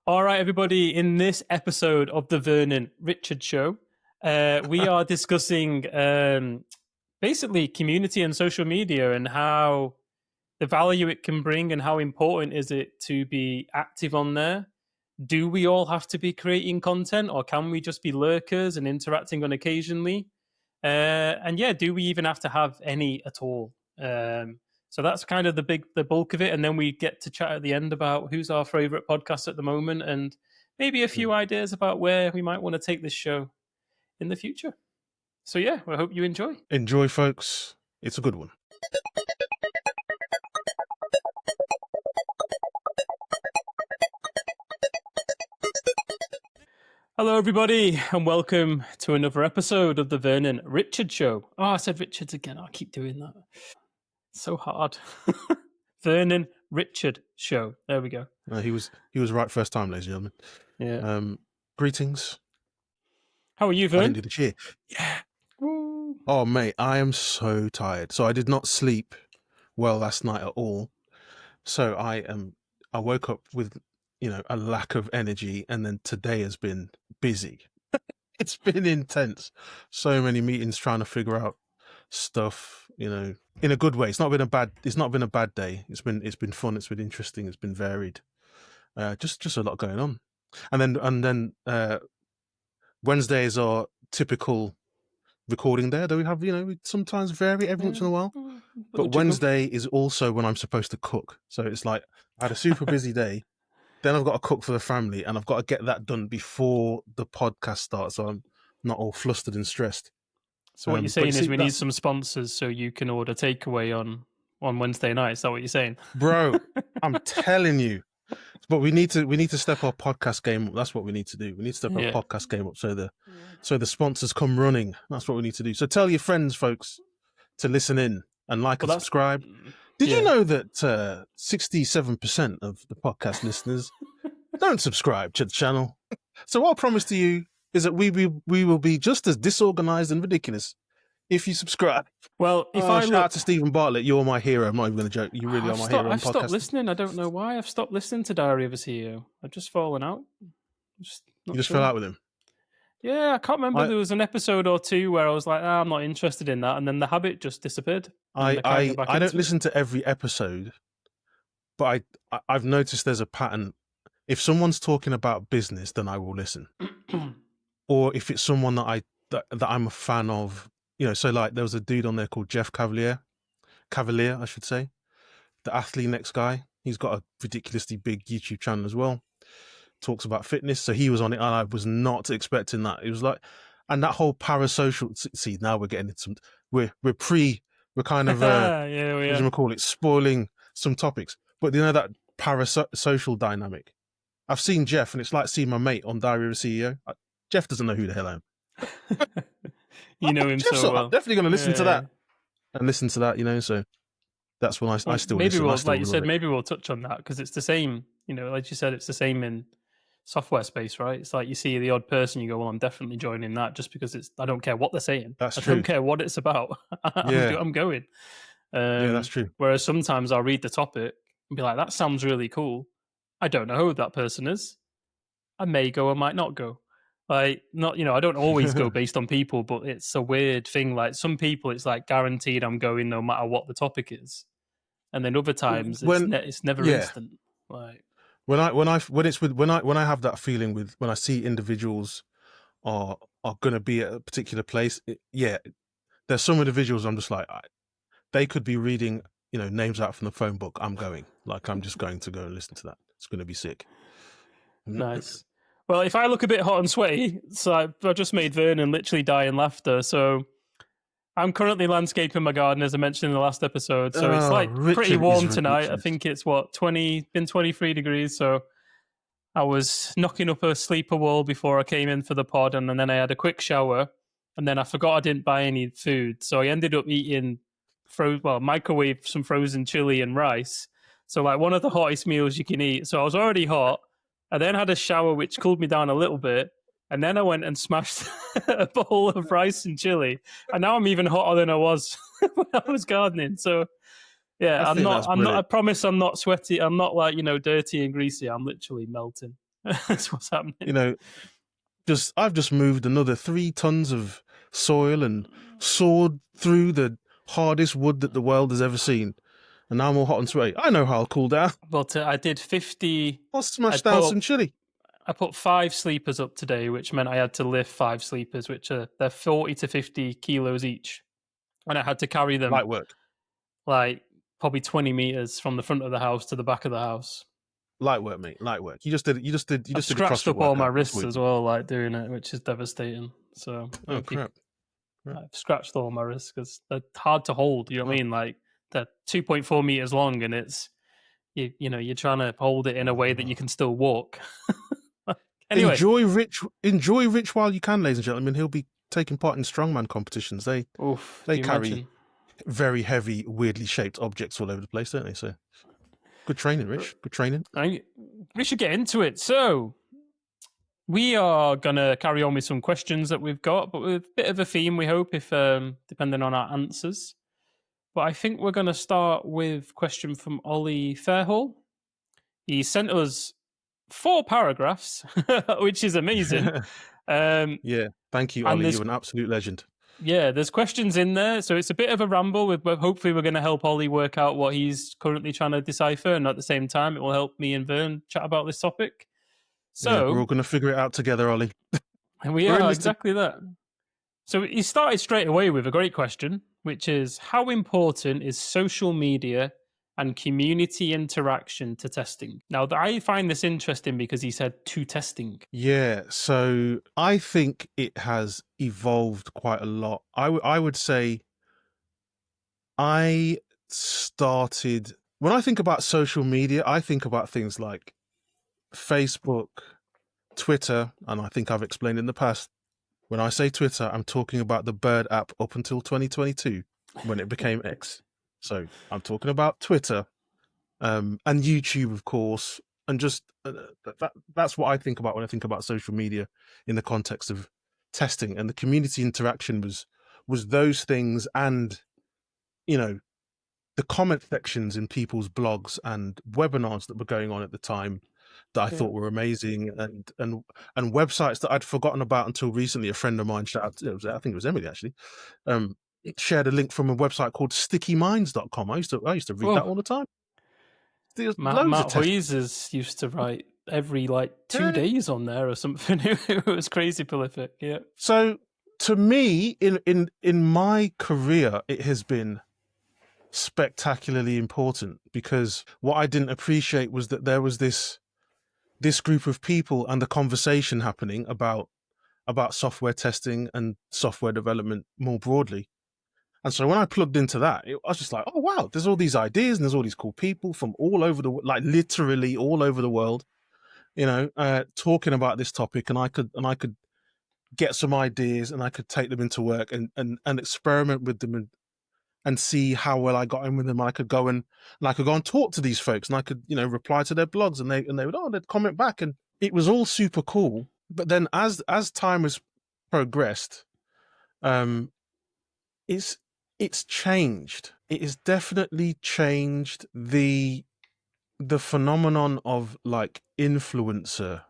All right, everybody. In this episode of the Vernon Richard Show, we are discussing basically community and social media and how the value it can bring and how important is it to be active on there. Do we all have to be creating content, or can we just be lurkers and interacting on occasionally? And yeah, do we even have to have any at all? So that's kind of the bulk of it, and then we get to chat at the end about who's our favorite podcast at the moment, and maybe a few ideas about where we might want to take this show in the future. So yeah, I hope you enjoy. Enjoy, folks. It's a good one. Hello, everybody, and welcome to another episode of the Vernon Richard Show. Oh, I said Richards again. I keep doing that. So hard. Vernon Richard Show. There we go. He was right first time, ladies and Yeah. Greetings. How are you, I Vern? didn't do the cheer. Yeah. Woo. Oh, mate, I am so tired. So I did not sleep well last night at all. So I woke up with, a lack of energy, and then today has been busy. It's been intense. So many meetings trying to figure out stuff, in a good way. It's not been a bad day. It's been fun. It's been interesting. It's been varied. Just a lot going on. And then Wednesdays are typical recording day. Do we have, we sometimes vary every once in a while. But Wednesday is also when I'm supposed to cook. So it's like I had a super busy day. Then I've got to cook for the family, and I've got to get that done before the podcast starts, so I'm not all flustered and stressed. So what you're saying is we need some sponsors so you can order takeaway on Wednesday night. Is that what you're saying? Bro, I'm telling you. But we need to step our podcast game up. That's what we need to do. We need to step our podcast game up so the sponsors come running. That's what we need to do. So tell your friends, folks, to listen in and like and subscribe. Did you know that 67% of the podcast listeners don't subscribe to the channel? So what I promise to you is that we will be just as disorganized and ridiculous if you subscribe. Well, if shout out to Stephen Bartlett, you're my hero. I'm not even going to joke. You really are my hero. I've stopped listening. I don't know why. I've stopped listening to Diary of a CEO. I've just fallen out. You just fell out with him? Yeah, I can't remember. There was an episode or two where I was like, I'm not interested in that, and then the habit just disappeared. I don't listen to every episode, but I've noticed there's a pattern. If someone's talking about business, then I will listen. Or if it's someone that I'm a fan of, so like there was a dude on there called Jeff Cavalier, I should say, the Athlete Next guy. He's got a ridiculously big YouTube channel as well. Talks about fitness. So he was on it, and I was not expecting that. It was like, and that whole parasocial. See, now we're getting into some. We're kind of what do you call it? Spoiling some topics. But that parasocial dynamic. I've seen Jeff, and it's like seeing my mate on Diary of a CEO. Jeff doesn't know who the hell I am. You know him so well. I'm definitely going to listen to that and listen to that. So that's when I still maybe listen. Like you said, maybe we'll touch on that because it's the same. Like you said, it's the same in software space, right? It's like you see the odd person, you go, well, I'm definitely joining that just because I don't care what they're saying. That's true. I don't care what it's about. I'm going. Yeah, that's true. Whereas sometimes I'll read the topic and be like, that sounds really cool. I don't know who that person is. I may go, I might not go. Like, not, I don't always go based on people, but it's a weird thing. Like some people, it's like guaranteed I'm going no matter what the topic is. And then other times it's never instant. Like, when I have that feeling with when I see individuals are going to be at a particular place, there's some individuals I'm just like, they could be reading names out from the phone book. I'm going, like, I'm just going to go and listen to that. It's going to be sick. Nice. Well, if I look a bit hot and sweaty, so I just made Vernon literally die in laughter. So I'm currently landscaping my garden, as I mentioned in the last episode. So it's like pretty warm tonight. I think it's been 23 degrees. So I was knocking up a sleeper wall before I came in for the pod. And then I had a quick shower. And then I forgot I didn't buy any food. So I ended up eating microwave some frozen chili and rice. So like one of the hottest meals you can eat. So I was already hot. I then had a shower, which cooled me down a little bit. And then I went and smashed a bowl of rice and chili. And now I'm even hotter than I was when I was gardening. So yeah, I promise I'm not sweaty. I'm not like, dirty and greasy. I'm literally melting. That's what's happening. You know, I've just moved another 3 tons of soil and sawed through the hardest wood that the world has ever seen. And now I'm all hot and sweaty. I know how I'll cool down. But I did 50. I'll smash down some chili. I put 5 sleepers up today, which meant I had to lift 5 sleepers, which they're 40 to 50 kilos each. And I had to carry them Light work. like probably 20 meters from the front of the house to the back of the house. Light work, mate. Light work. You just did I scratched up all my wrists as well, like doing it, which is devastating. So crap. I've scratched all my wrists because they're hard to hold. You know what I mean? Like they're 2.4 meters long, and it's you're trying to hold it in a way that you can still walk. Anyway, enjoy Rich while you can, ladies and gentlemen. He'll be taking part in strongman competitions. They carry very heavy, weirdly shaped objects all over the place, don't they? So good training, Rich. Good training. We should get into it. So we are gonna carry on with some questions that we've got, but with a bit of a theme, we hope, if depending on our answers. But I think we're gonna start with a question from Olly Fairhall. He sent us 4 paragraphs, which is amazing. Yeah, thank you, Olly. You're an absolute legend. Yeah, there's questions in there, so it's a bit of a ramble. Hopefully, we're going to help Olly work out what he's currently trying to decipher, and at the same time, it will help me and Vern chat about this topic. So yeah, we're all going to figure it out together, Olly. And we are exactly that. So he started straight away with a great question, which is, how important is social media and community interaction to testing? Now, I find this interesting because he said to testing. Yeah, so I think it has evolved quite a lot. I would say I started... When I think about social media, I think about things like Facebook, Twitter, and I think I've explained in the past, when I say Twitter, I'm talking about the Bird app up until 2022, when it became X. So I'm talking about Twitter, and YouTube, of course, and just that's what I think about when I think about social media in the context of testing. And the community interaction was those things, and the comment sections in people's blogs and webinars that were going on at the time that I thought were amazing, and websites that I'd forgotten about until recently. A friend of mine, I think it was Emily actually, shared a link from a website called stickyminds.com. I used to read that all the time. Matt Hoyes used to write every 2 days on there or something. It was crazy prolific. Yeah. So to me, in my career, it has been spectacularly important, because what I didn't appreciate was that there was this group of people and the conversation happening about software testing and software development more broadly. And so when I plugged into that, I was just like, oh, wow, there's all these ideas and there's all these cool people from all over literally all over the world, talking about this topic. And I could get some ideas and I could take them into work and experiment with them and see how well I got in with them. I could go and talk to these folks, and I could, reply to their blogs, and they'd comment back. And it was all super cool. But then as time has progressed, it's changed. It has definitely changed the phenomenon of influencer.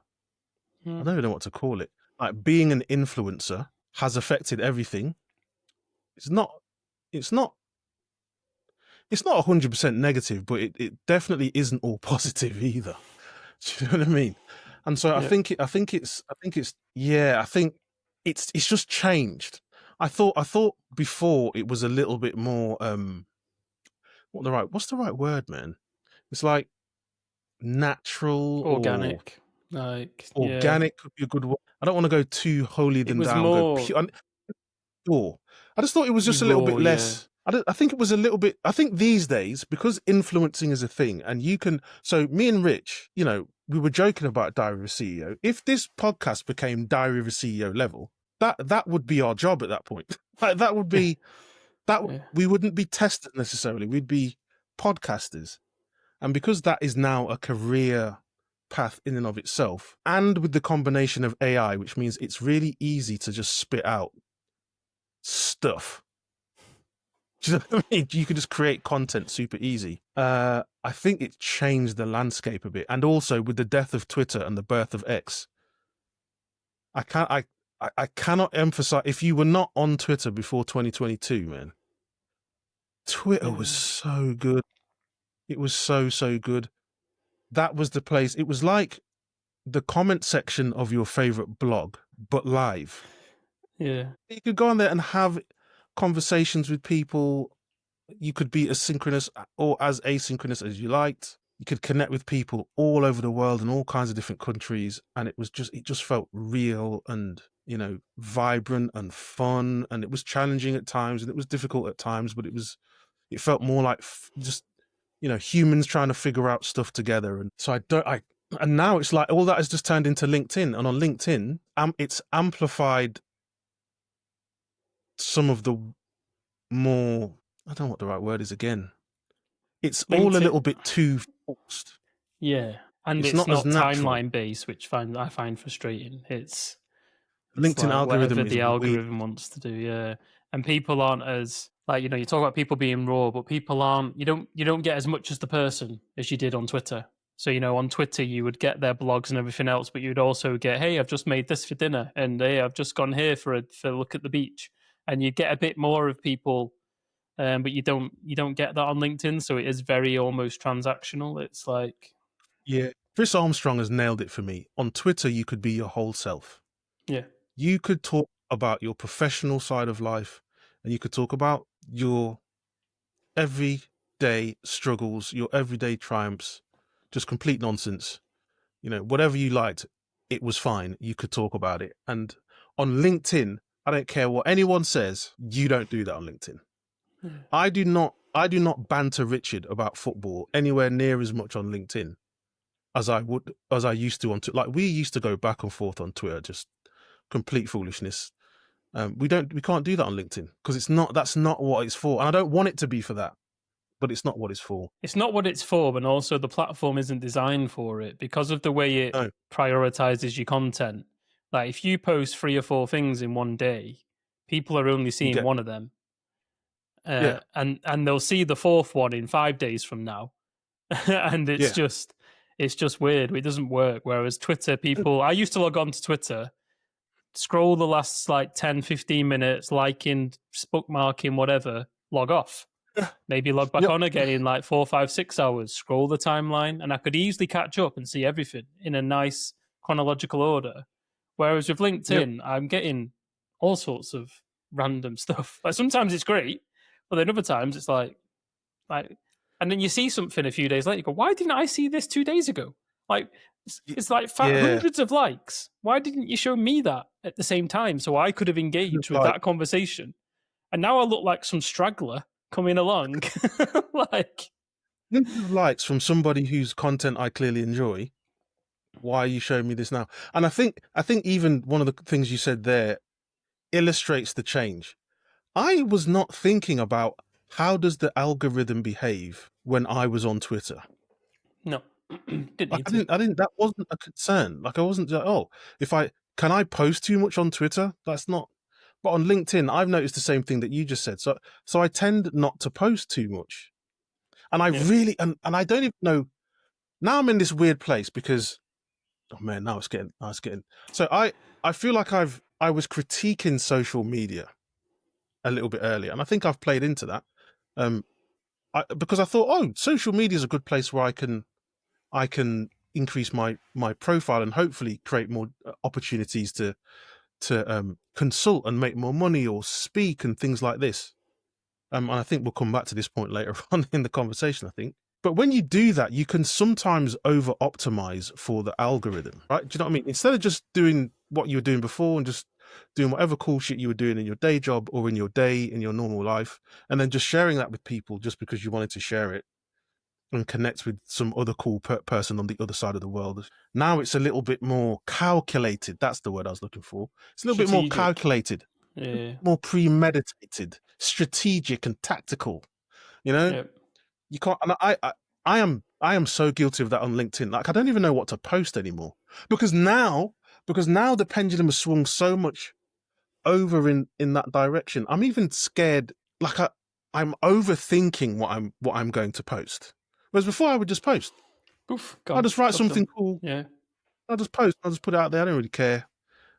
I don't even know what to call it. Like, being an influencer has affected everything. It's not 100% negative, but it definitely isn't all positive either. Do you know what I mean? And so I think it's just changed. I thought before it was a little bit more what's the right word, man? It's like natural, organic. Organic could be a good word. I don't want to go too holier than thou. More pure. I just thought it was just a little bit less. I think it was a little bit. I think these days, because influencing is a thing, and you can. So me and Rich, we were joking about Diary of a CEO. If this podcast became Diary of a CEO level, that would be our job at that point. That would be we wouldn't be testers necessarily. We'd be podcasters, and because that is now a career path in and of itself, and with the combination of AI, which means it's really easy to just spit out stuff. Do you know what I mean? You could just create content super easy. I think it changed the landscape a bit. And also with the death of Twitter and the birth of X, I cannot emphasize, if you were not on Twitter before 2022, man, Twitter was so good. It was so, so good. That was the place. It was like the comment section of your favorite blog, but live. Yeah. You could go on there and have conversations with people. You could be as synchronous or as asynchronous as you liked. You could connect with people all over the world in all kinds of different countries. And it just felt real and, you know, vibrant and fun. And it was challenging at times and it was difficult at times, but it felt more like just, you know, humans trying to figure out stuff together. And so and now it's like all that has just turned into LinkedIn. And on LinkedIn, it's amplified some of the more, I don't know what the right word is again. It's LinkedIn, all a little bit too forced. Yeah. And it's not timeline based, which I find frustrating. It's LinkedIn like algorithm whatever is the algorithm weird. wants to do, yeah. And people aren't as like, you know, you talk about people being raw, but people aren't. You don't get as much as the person as you did on Twitter. So, you know, on Twitter you would get their blogs and everything else, but you'd also get, hey, I've just made this for dinner, and hey, I've just gone here for a look at the beach, and you get a bit more of people. But you don't get that on LinkedIn, so it is very almost transactional. It's like, Yeah, Chris Armstrong has nailed it for me. On Twitter, you could be your whole self. yeah, You could talk about your professional side of life, and you could talk about your everyday struggles, your everyday triumphs, just complete nonsense. You know, whatever you liked, it was fine. You could talk about it. And on LinkedIn, I don't care what anyone says, you don't do that on LinkedIn. yeah. I do not banter Richard about football anywhere near as much on LinkedIn as I used to on Twitter. Like we used to go back and forth on Twitter, just complete foolishness. We can't do that on LinkedIn because that's not what it's for. And I don't want it to be for that, but it's not what it's for. It's not what it's for, and also the platform isn't designed for it because of the way it prioritizes your content. Like if you post 3 or 4 things in one day, people are only seeing one of them. And they'll see the 4th one in 5 days from now. And it's just weird. It doesn't work. Whereas Twitter, I used to log on to Twitter, scroll the last like 10, 15 minutes, liking, bookmarking, whatever, log off. Maybe log back on again in like 4, 5, 6 hours, scroll the timeline, and I could easily catch up and see everything in a nice chronological order. Whereas with LinkedIn, I'm getting all sorts of random stuff. Like sometimes it's great, but then other times it's like, and then you see something a few days later, you go, why didn't I see this 2 days ago? Like, it's like hundreds of likes. Why didn't you show me that at the same time so I could have engaged with that conversation? And now I look like some straggler coming along. Like, likes from somebody whose content I clearly enjoy. Why are you showing me this now? And I think even one of the things you said there illustrates the change. I was not thinking about how does the algorithm behave when I was on Twitter. No, didn't like, need I didn't. That wasn't a concern. Like I wasn't like, oh, can I post too much on Twitter? That's not. But on LinkedIn, I've noticed the same thing that you just said. So I tend not to post too much, and I really and I don't even know. Now I'm in this weird place because, oh man, now it's getting. So I feel like I was critiquing social media a little bit earlier, and I think I've played into that. Because I thought, oh, social media is a good place where I can increase my profile and hopefully create more opportunities to consult and make more money or speak and things like this. And I think we'll come back to this point later on in the conversation, I think. But when you do that, you can sometimes over optimize for the algorithm, right? Do you know what I mean? Instead of just doing what you were doing before and just doing whatever cool shit you were doing in your day job or in your day, in your normal life, and then just sharing that with people just because you wanted to share it and connect with some other cool person on the other side of the world. Now it's a little bit more calculated. That's the word I was looking for. It's a little bit more calculated, more premeditated, strategic and tactical. You know, you can't. And I am so guilty of that on LinkedIn. Like I don't even know what to post anymore because now the pendulum has swung so much over in that direction. I'm even scared. Like I'm overthinking what I'm going to post. Whereas before I would just post. Oof, I'll just write something cool. Yeah. I'll just post. I'll just put it out there. I don't really care.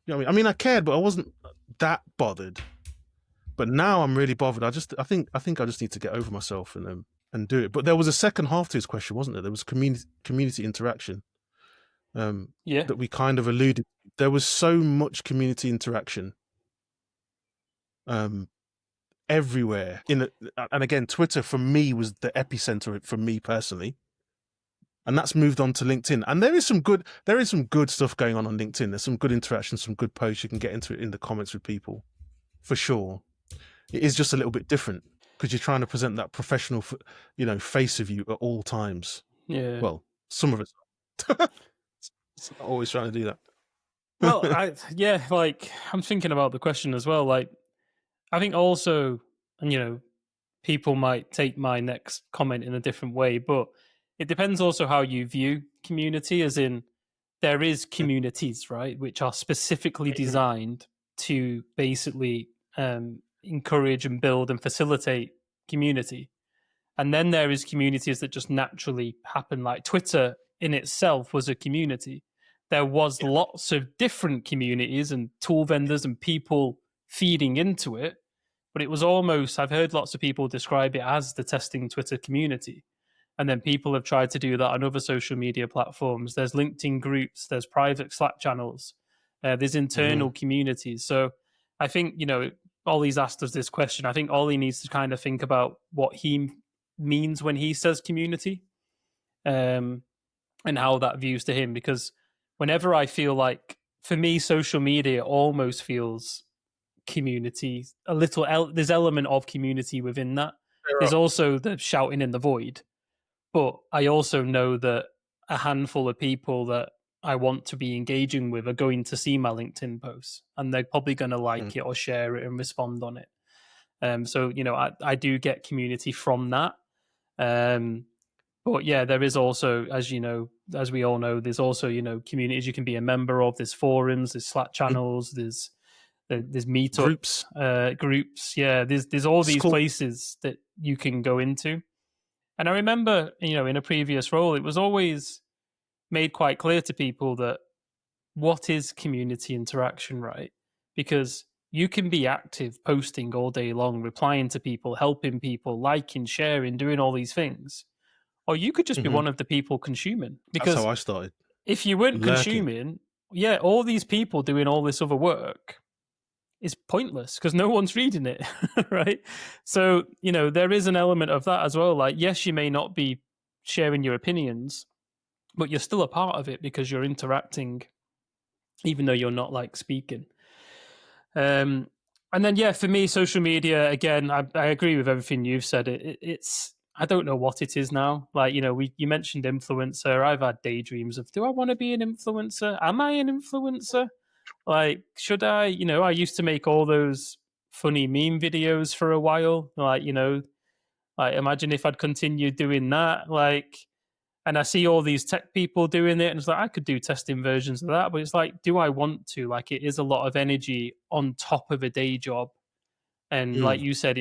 You know what I mean? I cared, but I wasn't that bothered. But now I'm really bothered. I think I just need to get over myself and do it. But there was a second half to his question, wasn't there? There was community interaction. That we kind of alluded to. There was so much community interaction everywhere. And again, Twitter for me was the epicenter for me personally. And that's moved on to LinkedIn. And there is some good stuff going on LinkedIn. There's some good interactions, some good posts. You can get into it in the comments with people, for sure. It is just a little bit different because you're trying to present that professional, face of you at all times. Yeah. Well, some of it's always trying to do that. Well, I'm thinking about the question as well. Like, I think also, and people might take my next comment in a different way, but it depends also how you view community, as in there is communities, right, which are specifically designed to basically encourage and build and facilitate community. And then there is communities that just naturally happen, like Twitter in itself was a community. There was lots of different communities and tool vendors and people feeding into it, but it was almost, I've heard lots of people describe it as the testing Twitter community. And then people have tried to do that on other social media platforms. There's LinkedIn groups, there's private Slack channels, there's internal communities. So I think, Olly's asked us this question. I think Olly needs to kind of think about what he means when he says community, and how that views to him. Because whenever I feel like, for me, social media almost feels community, there's element of community within that. There's also the shouting in the void. But I also know that a handful of people that I want to be engaging with are going to see my LinkedIn posts, and they're probably going to like it or share it and respond on it. So, I do get community from that. But yeah, there is also, as we all know, there's also, communities you can be a member of. There's forums, there's Slack channels, there's meetups, groups. Yeah, there's all these places that you can go into. And I remember, in a previous role, it was always made quite clear to people that what is community interaction, right? Because you can be active, posting all day long, replying to people, helping people, liking, sharing, doing all these things. Or you could just be one of the people consuming. Because that's how I started. If you weren't consuming, all these people doing all this other work is pointless because no one's reading it, right? So, there is an element of that as well. Like, yes, you may not be sharing your opinions, but you're still a part of it because you're interacting, even though you're not like speaking. And then, for me, social media, again, I agree with everything you've said. It's, I don't know what it is now. Like, you mentioned influencer. I've had daydreams of, do I want to be an influencer? Am I an influencer? Like, should I? I used to make all those funny meme videos for a while. Like, imagine if I'd continued doing that. Like, and I see all these tech people doing it, and it's like, I could do testing versions of that, but it's like, do I want to? Like, it is a lot of energy on top of a day job. And like you said,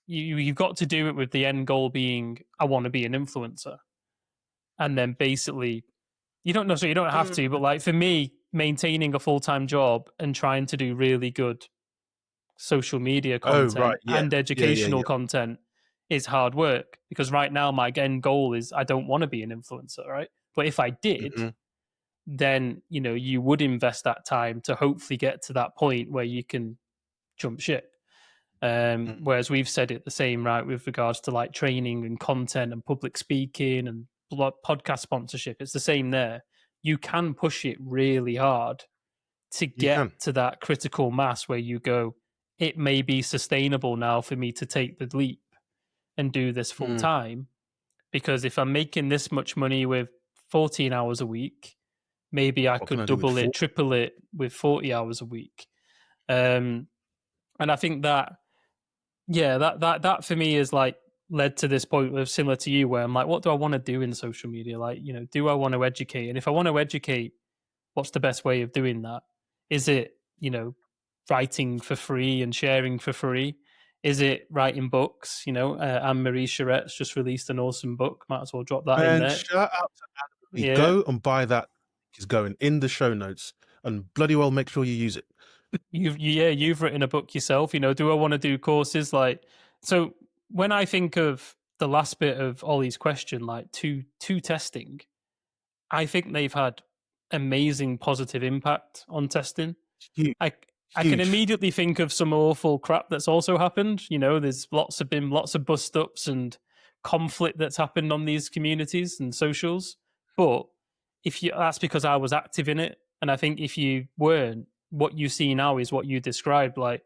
you've got to do it with the end goal being, I want to be an influencer. And then basically, you don't have to, but like for me, maintaining a full-time job and trying to do really good social media content and educational content is hard work, because right now my end goal is I don't want to be an influencer, right? But if I did, then you would invest that time to hopefully get to that point where you can jump ship. Whereas we've said it the same, right, with regards to like training and content and public speaking and podcast sponsorship. It's the same there. You can push it really hard to get to that critical mass where you go, it may be sustainable now for me to take the leap and do this full time. Because if I'm making this much money with 14 hours a week, maybe I could double it, triple it with 40 hours a week. And I think that, that for me is like led to this point of, similar to you, where I'm like, what do I want to do in social media? Like, do I want to educate? And if I want to educate, what's the best way of doing that? Is it, writing for free and sharing for free? Is it writing books? Anne-Marie Charette's just released an awesome book. Might as well drop that in And there. shout out to Anne-Marie. Yeah. Go and buy that. It's going in the show notes, and bloody well make sure you use it. You've written a book yourself. Do I want to do courses? So when I think of the last bit of Ollie's question, like to testing, I think they've had amazing positive impact on testing. Huge. I can immediately think of some awful crap that's also happened. There's been lots of bust ups and conflict that's happened on these communities and socials. But that's because I was active in it, and I think if you weren't, what you see now is what you described. Like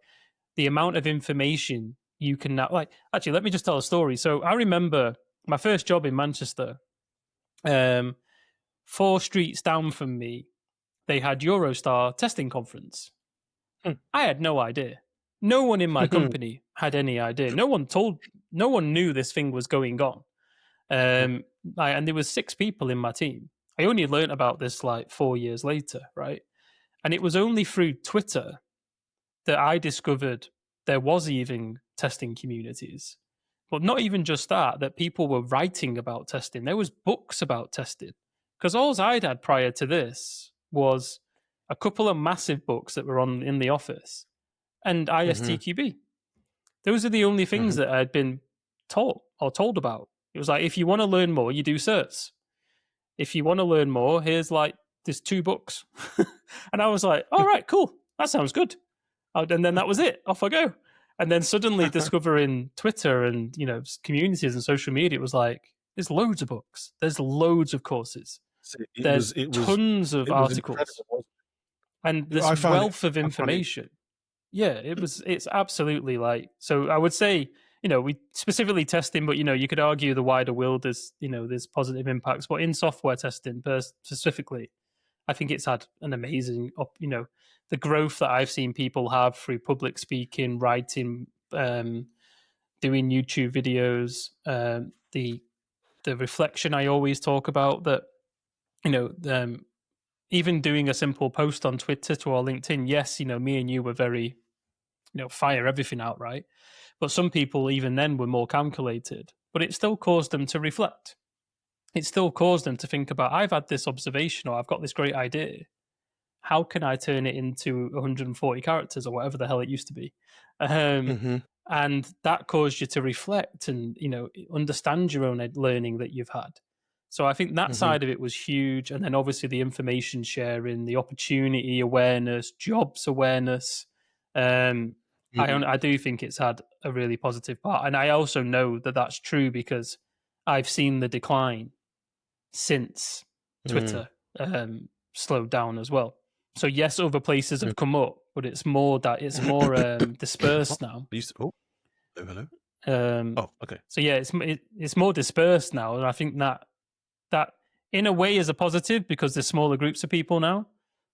the amount of information you can now. Like actually, let me just tell a story. So I remember my first job in Manchester. 4 streets down from me, they had Eurostar testing conference. I had no idea. No one in my company had any idea. No one knew this thing was going on. And there was 6 people in my team. I only learned about this like 4 years later, right? And it was only through Twitter that I discovered there was even testing communities. But not even just that people were writing about testing. There was books about testing. Because all I'd had prior to this was a couple of massive books that were in the office and ISTQB. Those are the only things that I'd been taught or told about. It was like, if you want to learn more, you do certs. If you want to learn more, there's 2 books. And I was like, all right, cool. That sounds good. And then that was it. Off I go. And then suddenly discovering Twitter and, communities and social media, it was like, there's loads of books. There's loads of courses. There's tons of articles. And this wealth of information. Yeah, it's absolutely so I would say, we specifically testing, but, you could argue the wider world there's positive impacts. But in software testing specifically, I think it's had an amazing, the growth that I've seen people have through public speaking, writing, doing YouTube videos, the reflection I always talk about that, even doing a simple post on Twitter or LinkedIn, yes, me and you were very, fire everything out, right? But some people even then were more calculated, but it still caused them to reflect. It still caused them to think about, I've had this observation or I've got this great idea. How can I turn it into 140 characters or whatever the hell it used to be? And that caused you to reflect and, understand your own learning that you've had. So I think that side of it was huge. And then obviously the information sharing, the opportunity awareness, jobs awareness. I do think it's had a really positive part. And I also know that that's true because I've seen the decline since Twitter slowed down as well. So yes, other places have come up, but it's more dispersed now. Hello. Okay. So yeah, it's more dispersed now, and I think that in a way is a positive because there's smaller groups of people now,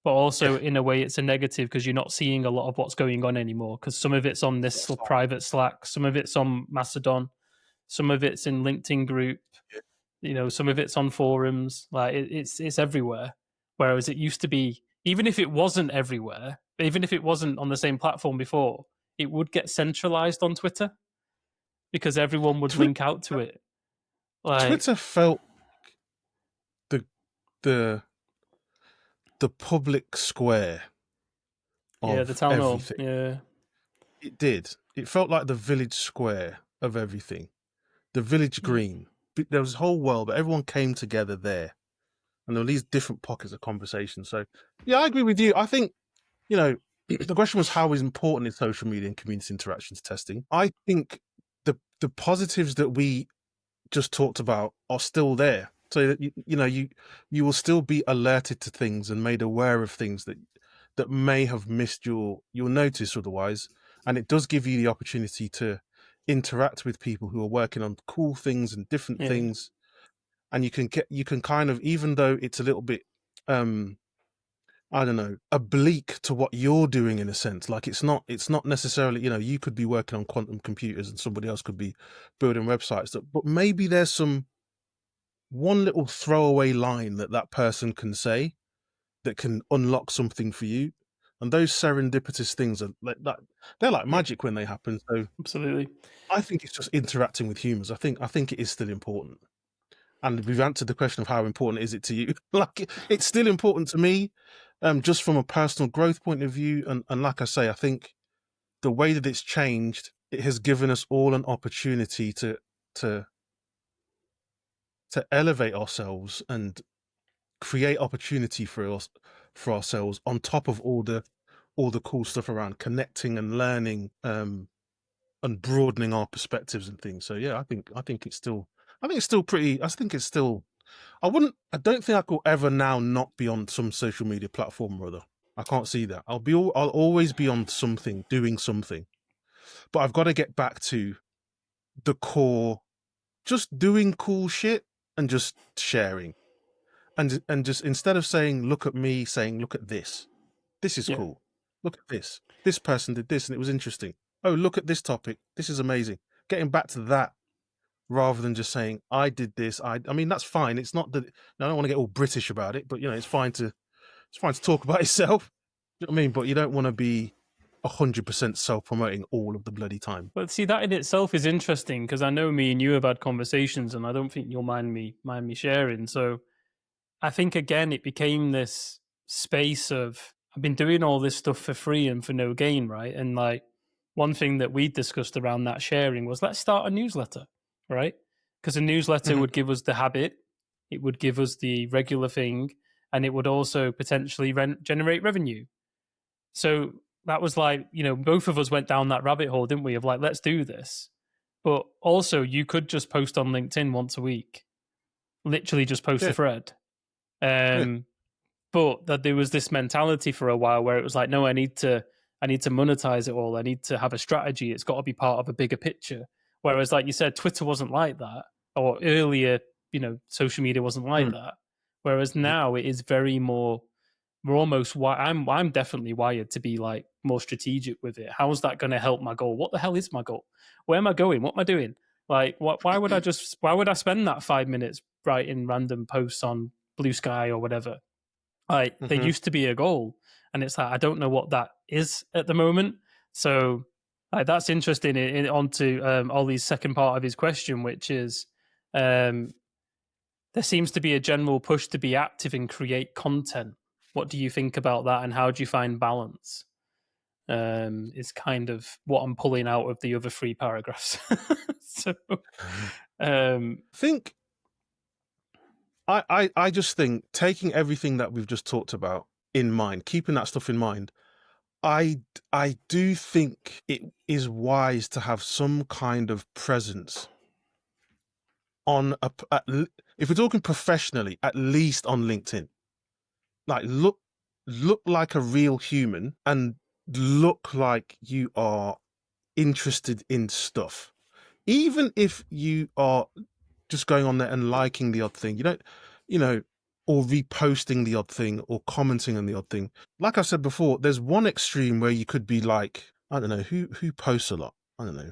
but also in a way it's a negative because you're not seeing a lot of what's going on anymore. Because some of it's on this private Slack, some of it's on Mastodon, some of it's in LinkedIn group. Some of it's on forums. Like it's everywhere. Whereas it used to be, even if it wasn't everywhere, even if it wasn't on the same platform before, it would get centralized on Twitter because everyone would link out to it. Twitter felt the public square of the town hall. everything. Yeah, it did. It felt like the village square of everything, the village green. There was a whole world, but everyone came together there, and there were these different pockets of conversation. So, yeah, I agree with you. I think, the question was how is important is social media and community interactions testing. I think the positives that we just talked about are still there. So that you will still be alerted to things and made aware of things that may have missed your notice otherwise, and it does give you the opportunity to interact with people who are working on cool things and different things, and you can kind of, even though it's a little bit I don't know, oblique to what you're doing in a sense. Like it's not necessarily, you could be working on quantum computers and somebody else could be building websites, but maybe there's one little throwaway line that person can say that can unlock something for you. And those serendipitous things are they're like magic when they happen. So absolutely. I think it's just interacting with humans. I think it is still important. And we've answered the question of how important is it to you. Like, it's still important to me, just from a personal growth point of view. And like I say, I think the way that it's changed, it has given us all an opportunity to elevate ourselves and create opportunity for ourselves, on top of all the cool stuff around connecting and learning, and broadening our perspectives and things. So yeah, I think it's still pretty. I think it's still. I don't think I could ever now not be on some social media platform or other. I can't see that. I'll always be on something, doing something. But I've got to get back to the core, just doing cool shit and just sharing. And just, instead of saying, look at me, saying, look at this. This is cool. Look at this. This person did this and it was interesting. Oh, look at this topic. This is amazing. Getting back to that, rather than just saying, I did this. I mean, that's fine. It's not that I don't want to get all British about it, but it's fine to talk about yourself. You know what I mean? But you don't want to be 100% self-promoting all of the bloody time. But see, that in itself is interesting, because I know me and you have had conversations, and I don't think you'll mind me sharing. So I think, again, it became this space of, I've been doing all this stuff for free and for no gain, right? And like, one thing that we discussed around that sharing was, let's start a newsletter, right? Because a newsletter would give us the habit, it would give us the regular thing, and it would also potentially generate revenue. So that was like, both of us went down that rabbit hole, didn't we? Of like, let's do this. But also, you could just post on LinkedIn once a week, literally just post a thread. But that there was this mentality for a while where it was like, no, I need to monetize it all. I need to have a strategy. It's got to be part of a bigger picture. Whereas, like you said, Twitter wasn't like that, or earlier, social media wasn't like that. Whereas now it is very more. We're almost. I'm definitely wired to be like more strategic with it. How's that going to help my goal? What the hell is my goal? Where am I going? What am I doing? Like, why would I spend that 5 minutes writing random posts on Blue Sky or whatever? Like, there used to be a goal, and it's like, I don't know what that is at the moment. So that's interesting. Onto Olly's second part of his question, which is, there seems to be a general push to be active and create content. What do you think about that, and how do you find balance? Is kind of what I'm pulling out of the other 3 paragraphs. So, think I just think, taking everything that we've just talked about in mind, keeping that stuff in mind, I do think it is wise to have some kind of presence on if we're talking professionally, at least on LinkedIn. Like, look like a real human, and look like you are interested in stuff. Even if you are just going on there and liking the odd thing, or reposting the odd thing, or commenting on the odd thing. Like I said before, there's one extreme where you could be like, I don't know, who posts a lot? I don't know.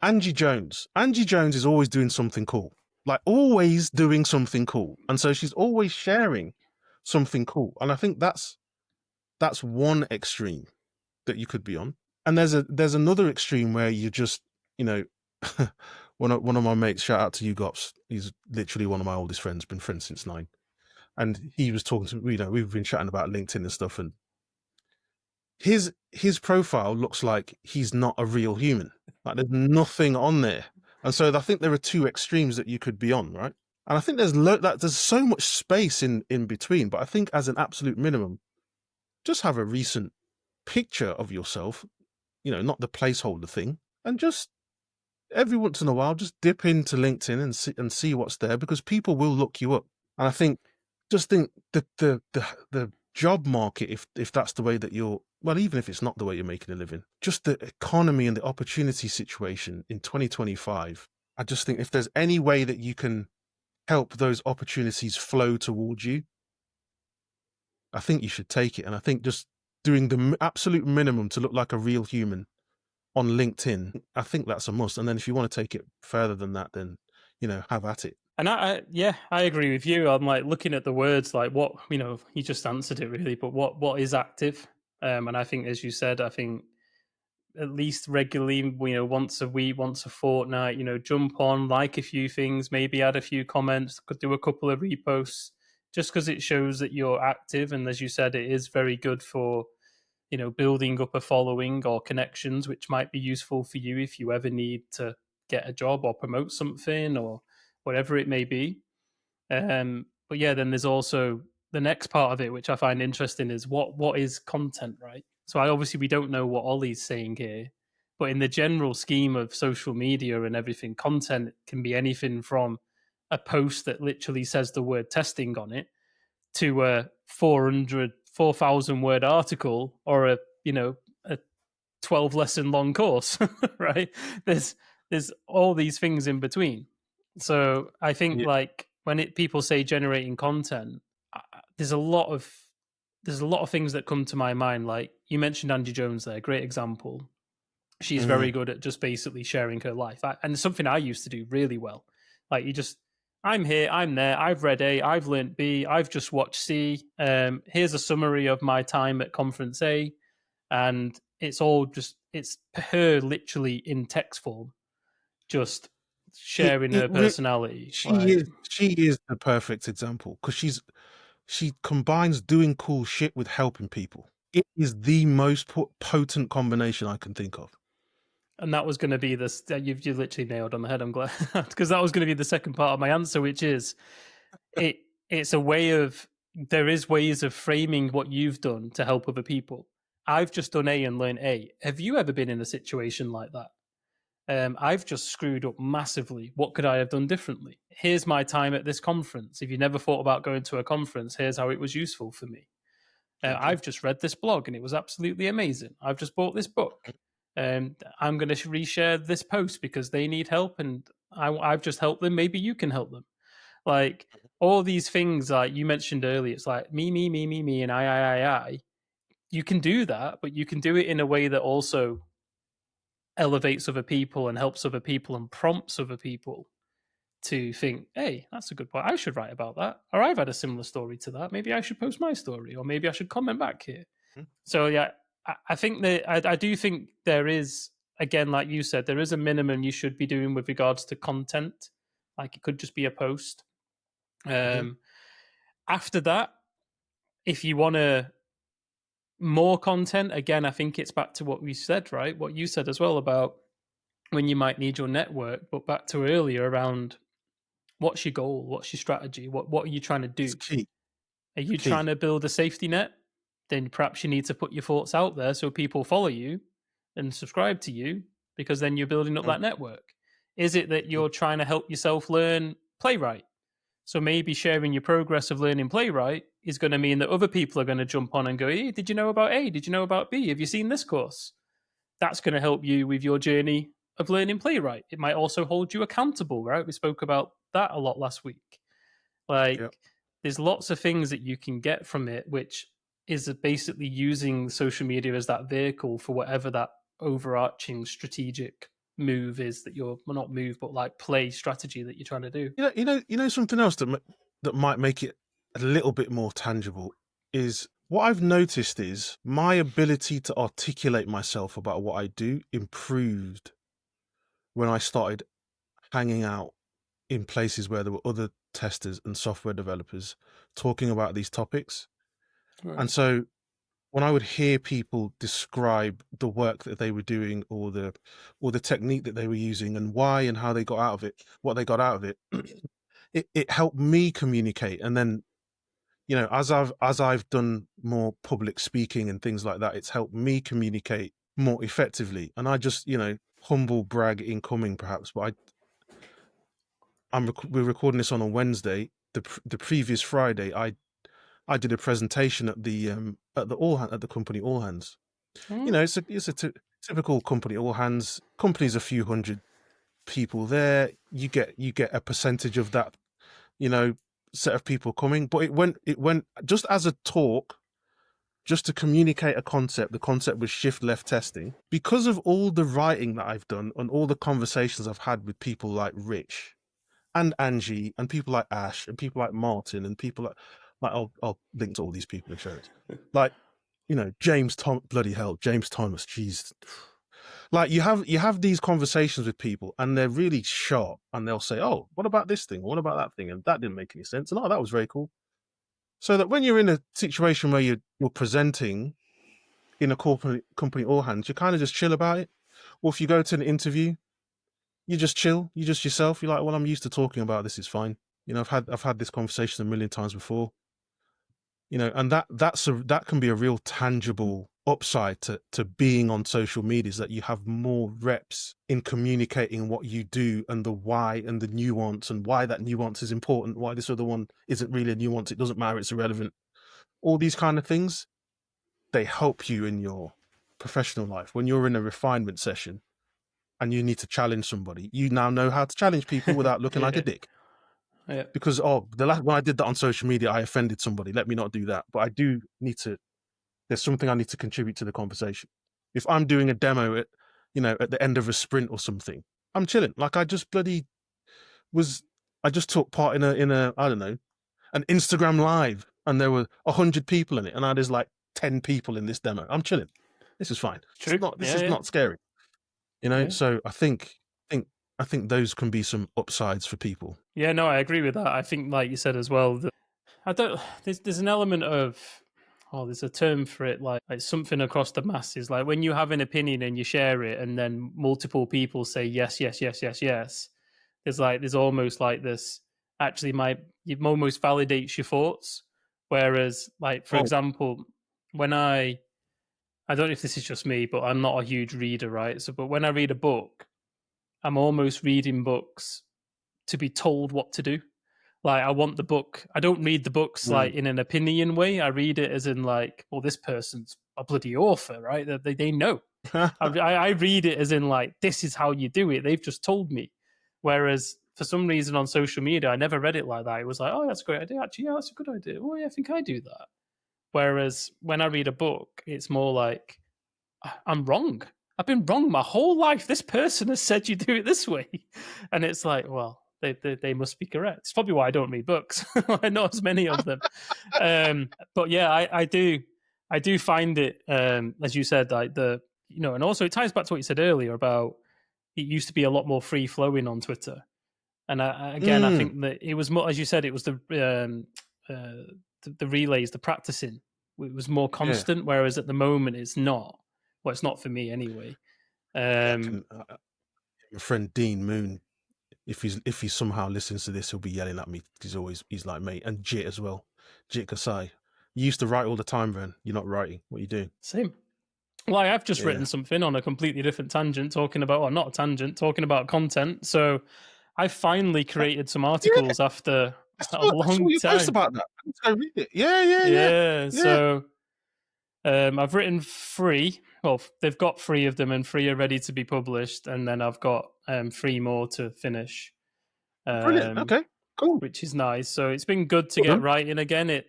Angie Jones. Angie Jones is always doing something cool. Like, always doing something cool. And so she's always sharing something cool. And I think that's one extreme that you could be on. And there's another extreme where you just, one of my mates, shout out to you, Gops. He's literally one of my oldest friends, been friends since 9. And he was talking to me, we've been chatting about LinkedIn and stuff, and his profile looks like he's not a real human. Like, there's nothing on there. And so I think there are 2 extremes that you could be on, right? And I think there's so much space in between. But I think, as an absolute minimum, just have a recent picture of yourself, not the placeholder thing, and just every once in a while, just dip into LinkedIn and see what's there, because people will look you up. And I think the job market, if that's the way that even if it's not the way you're making a living, just the economy and the opportunity situation in 2025, I just think if there's any way that you can help those opportunities flow towards you, I think you should take it. And I think just doing the absolute minimum to look like a real human on LinkedIn, I think that's a must. And then if you want to take it further than that, then, have at it. And I agree with you. I'm like looking at the words, like, what, you just answered it really, but what is active? And I think, as you said, I think at least regularly, once a week, once a fortnight, jump on, like a few things, maybe add a few comments, could do a couple of reposts, just because it shows that you're active. And as you said, it is very good for, building up a following or connections, which might be useful for you if you ever need to get a job or promote something or whatever it may be. But yeah, then there's also the next part of it, which I find interesting, is what is content, right? So obviously we don't know what Olly's saying here, but in the general scheme of social media and everything, content can be anything from a post that literally says the word testing on it to a 4,000 word article or a 12 lesson long course, right? There's all these things in between. So I think like when people say generating content, there's a lot of things that come to my mind. Like you mentioned Angie Jones there, great example. She's very good at just basically sharing her life, and it's something I used to do really well. Like I'm here, I'm there, I've read A, I've learnt B, I've just watched C. Here's a summary of my time at conference A, and it's her literally in text form, just sharing her personality. She is the perfect example because she combines doing cool shit with helping people. It is the most potent combination I can think of. And that was going to be this. You've literally nailed on the head. I'm glad, because that was going to be the second part of my answer, which is it's a way of, there is ways of framing what you've done to help other people. I've just done A and learned A. Have you ever been in a situation like that? I've just screwed up massively. What could I have done differently? Here's my time at this conference. If you never thought about going to a conference, here's how it was useful for me. I've just read this blog and it was absolutely amazing. I've just bought this book. I'm going to reshare this post because they need help and I've just helped them. Maybe you can help them. Like all these things, like you mentioned earlier, it's like me, and I. You can do that, but you can do it in a way that also elevates other people and helps other people and prompts other people to think, hey, that's a good point. I should write about that. Or I've had a similar story to that. Maybe I should post my story, or maybe I should comment back here. So yeah, I think that I do think there is, again, like you said, there is a minimum you should be doing with regards to content. Like it could just be a post. After that, if you want to more content, again, I think it's back to what we said, right? What you said as well about when you might need your network, but back to earlier around what's your goal, what's your strategy, what are you trying to do? It's key. Are you trying to build a safety net? Then perhaps you need to put your thoughts out there so people follow you and subscribe to you, because then you're building up that network. Is it that you're trying to help yourself learn playwright? So maybe sharing your progress of learning playwright is going to mean that other people are going to jump on and go, hey, did you know about A? Did you know about B? Have you seen this course? That's going to help you with your journey of learning playwright. It might also hold you accountable, right? We spoke about that a lot last week. There's lots of things that you can get from it, which is basically using social media as that vehicle for whatever that overarching strategic move is that you're, well, not move, but like play strategy that you're trying to do. You know something else that might make it a little bit more tangible is what I've noticed is my ability to articulate myself about what I do improved when I started hanging out in places where there were other testers and software developers talking about these topics. Right. And so when I would hear people describe the work that they were doing or the technique that they were using and why and how they got out of it, what they got out of it, it helped me communicate. And then, as I've done more public speaking and things like that, it's helped me communicate more effectively. And I just, humble brag incoming perhaps, but we're recording this on a Wednesday. The previous Friday, I did a presentation at the company All Hands. It's a typical company All Hands. Company's a few hundred people there. You get a percentage of that, set of people coming. But it went just as a talk, just to communicate a concept. The concept was shift left testing. Because of all the writing that I've done and all the conversations I've had with people like Rich and Angie and people like Ash and people like Martin and people like I'll link to all these people and show it. Like, James bloody hell, James Thomas, jeez. Like you have these conversations with people and they're really sharp and they'll say, oh, what about this thing? What about that thing? And that didn't make any sense. And oh, that was very cool. So that when you're in a situation where you're presenting in a corporate company all hands, you kind of just chill about it. Or if you go to an interview, you just chill, you just yourself. You're like, well, I'm used to talking about this, is fine. I've had this conversation a million times before. And that can be a real tangible upside to being on social media, is that you have more reps in communicating what you do and the why and the nuance and why that nuance is important, why this other one isn't really a nuance, it doesn't matter, it's irrelevant. All these kind of things, they help you in your professional life. When you're in a refinement session and you need to challenge somebody, you now know how to challenge people without looking like a dick. Yeah. Because when I did that on social media, I offended somebody. Let me not do that. But I do need to. There's something I need to contribute to the conversation. If I'm doing a demo at the end of a sprint or something, I'm chilling. Like I just took part in a I don't know, an Instagram live, and there were 100 people in it, and there's like 10 people in this demo. I'm chilling. This is fine. True. This is not scary. Yeah. So I think those can be some upsides for people. Yeah, no, I agree with that. I think, like you said as well, that there's an element of, there's a term for it, like something across the masses. Like when you have an opinion and you share it, and then multiple people say yes, yes, yes, yes, yes. There's almost like this. Actually, it almost validates your thoughts. Whereas, like for example, when I don't know if this is just me, but I'm not a huge reader, right? So, but when I read a book, I'm almost reading books to be told what to do. Like I want the book. I don't read the books like in an opinion way. I read it as in like, well, this person's a bloody author, right? They know. I read it as in like, this is how you do it. They've just told me. Whereas for some reason on social media, I never read it like that. It was like, oh, that's a great idea. Actually, yeah, that's a good idea. Oh, yeah, I think I do that. Whereas when I read a book, it's more like, I'm wrong. I've been wrong my whole life. This person has said you do it this way. And it's like, well, they must be correct. It's probably why I don't read books. I know as many of them. But yeah, I do find it, as you said, like and also it ties back to what you said earlier about it used to be a lot more free flowing on Twitter. And I think that it was more, as you said, it was the relays, the practicing. It was more constant, whereas at the moment it's not. Well, it's not for me anyway. My friend Dean Moon, if he somehow listens to this, he'll be yelling at me. He's like, mate, and Jit as well. Jit Kasai. You used to write all the time, Vern. You're not writing. What are you doing? Same. Well, I have just written something on a completely different tangent, talking about content. So I finally created some articles after a long time. Post about that. I read it. Yeah. So I've written 3. Well, they've got 3 of them, and 3 are ready to be published, and then I've got 3 more to finish. Brilliant. Okay, cool. Which is nice. So it's been good to get writing again.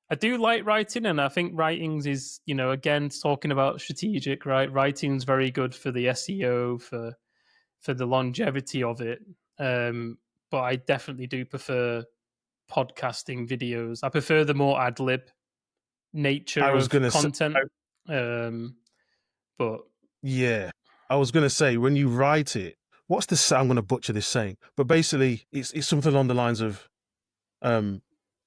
I do like writing, and I think writings is, again, talking about strategic, right? Writing's very good for the SEO, for the longevity of it. But I definitely do prefer podcasting videos. I prefer the more ad lib nature of content. But yeah, I was gonna say, when you write it, what's the I'm gonna butcher this saying, but basically it's something along the lines of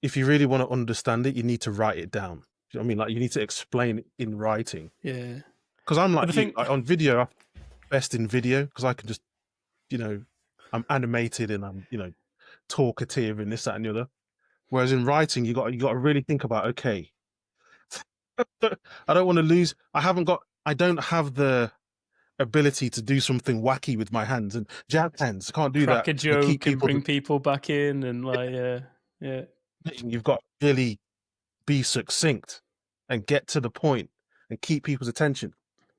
if you really want to understand it, you need to write it down. You know what I mean? Like you need to explain it in writing. Yeah. Because I'm like, on video, I'm best in video because I can just, I'm animated and I'm, talkative and this, that, and the other. Whereas in writing, you got to really think about, okay, I don't want to lose. I don't have the ability to do something wacky with my hands and jab hands. I can't do that. Crack a joke and bring people back in and like, yeah. You've got to really be succinct and get to the point and keep people's attention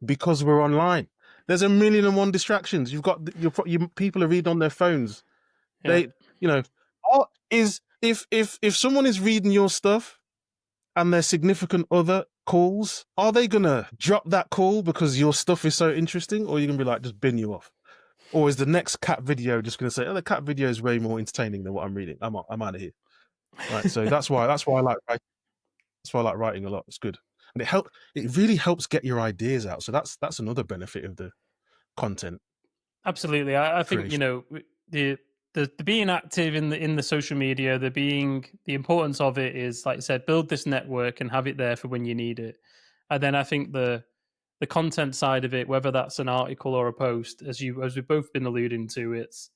because we're online. There's 1,000,001 distractions. You've got people are reading on their phones. Yeah. If someone is reading your stuff and their significant other calls, are they gonna drop that call because your stuff is so interesting, or are you gonna be like, just bin you off? Or is the next cat video just gonna say, oh, the cat video is way more entertaining than what I'm reading? I'm out of here. Right. So that's why I like writing a lot. It's good. and it really helps get your ideas out. So that's another benefit of the content. Absolutely. I think, creation. the being active in the social media, the importance of it is, like I said, build this network and have it there for when you need it. And then I think the content side of it, whether that's an article or a post, as we've both been alluding to, it's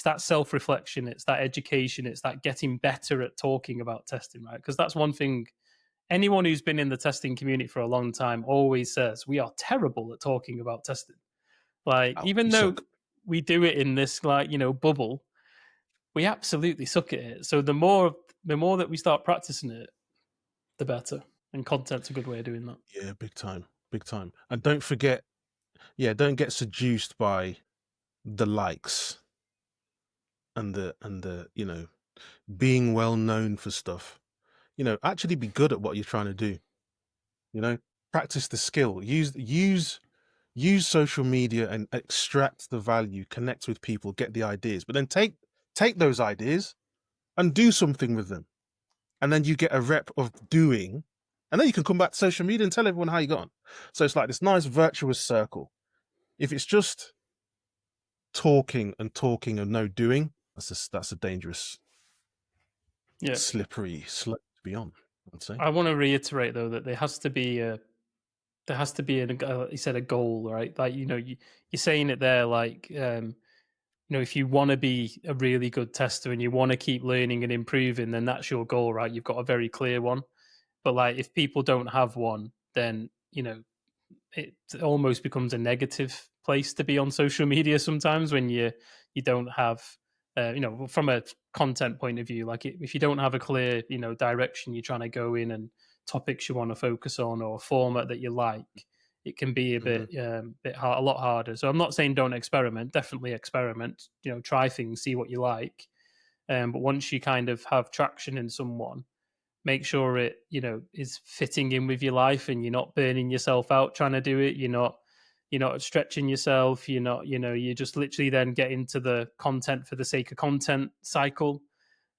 that self-reflection, it's that education, it's that getting better at talking about testing, right? Because that's one thing anyone who's been in the testing community for a long time always says: we are terrible at talking about testing. Like, Oh, even you though suck. we do it in this, like, bubble, we absolutely suck at it. So the more that we start practicing it, the better. And content's a good way of doing that. Yeah, big time, big time. And don't forget, don't get seduced by the likes and the being well known for stuff. Actually be good at what you're trying to do. Practice the skill. Use social media and extract the value, connect with people, get the ideas, but then take those ideas and do something with them. And then you get a rep of doing, and then you can come back to social media and tell everyone how you got on. So it's like this nice virtuous circle. If it's just talking and no doing, that's a dangerous, slippery slope to be on, I'd say. I want to reiterate though that there has to be you said, a goal, right? Like, you're saying it there, like, if you want to be a really good tester and you want to keep learning and improving, then that's your goal, right? You've got a very clear one. But like, if people don't have one, then it almost becomes a negative place to be on social media sometimes, when you don't have from a content point of view, like, if you don't have a clear direction you're trying to go in, and topics you want to focus on, or a format that you like, it can be a a lot harder. So I'm not saying don't experiment, definitely experiment, try things, see what you like, but once you kind of have traction in someone, make sure it is fitting in with your life, and you're not burning yourself out trying to do it. You're not stretching yourself. You just literally then get into the content for the sake of content cycle,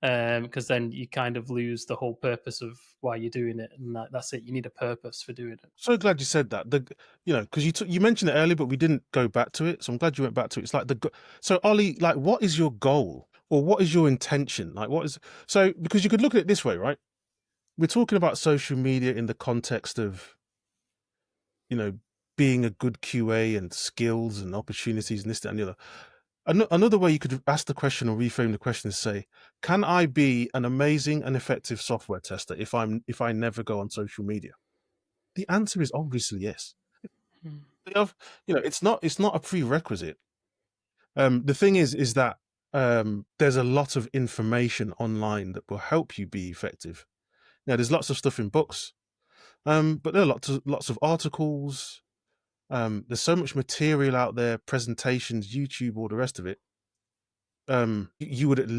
because then you kind of lose the whole purpose of why you're doing it, and that's it. You need a purpose for doing it. So glad you said that. Because you mentioned it earlier, but we didn't go back to it. So I'm glad you went back to it. It's like so Ollie, like, what is your goal, or what is your intention? Like, because you could look at it this way, right? We're talking about social media in the context of, being a good QA and skills and opportunities and this, that, and the other. Another way you could ask the question or reframe the question is, say, can I be an amazing and effective software tester if I never go on social media? The answer is obviously yes. It's not a prerequisite. The thing is that there's a lot of information online that will help you be effective. There's lots of stuff in books, but there are lots of articles. There's so much material out there, presentations, YouTube, all the rest of it. I think you would at